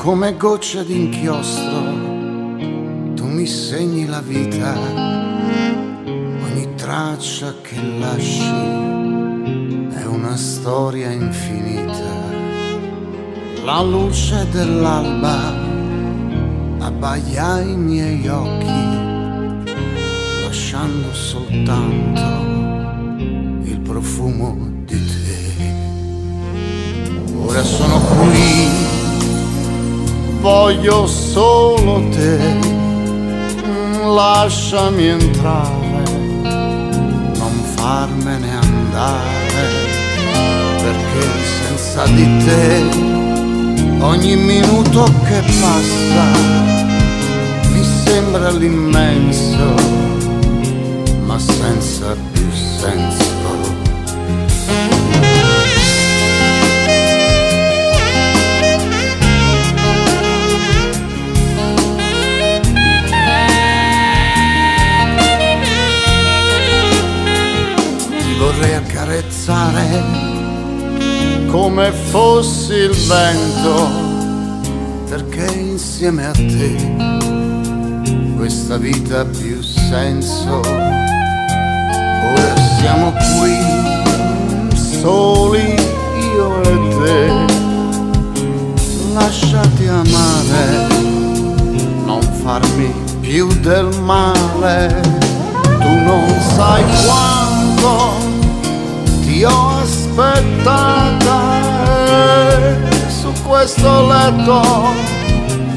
come gocce d'inchiostro, tu mi segni la vita, ogni traccia che lasci è una storia infinita. La luce dell'alba abbaia i miei occhi, lasciando soltanto il profumo di te. Ora sono qui, voglio solo te, lasciami entrare, non farmene andare, perché senza di te ogni minuto che passa mi sembra l'immenso, ma senza più senso. Ti vorrei accarezzare come fossi il vento, perché insieme a te questa vita ha più senso. Ora siamo qui, soli io e te, lasciati amare, non farmi più del male. Tu non sai quanto ti ho aspettata su questo letto,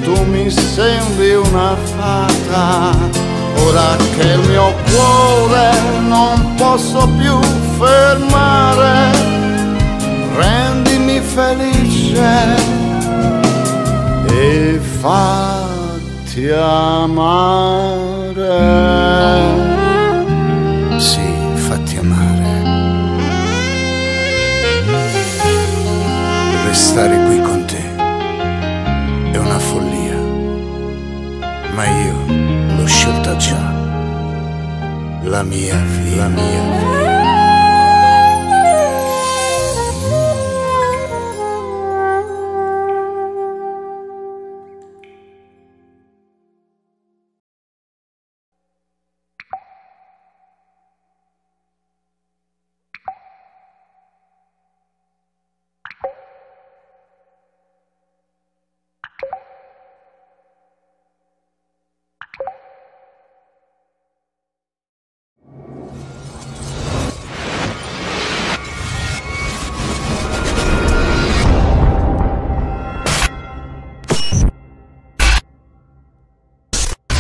tu mi sembri una fata. Ora che il mio cuore non posso più fermare, rendimi felice e fatti amare. Sì, fatti amare. Stare qui con te è una follia, ma io l'ho scelta già, la mia vita.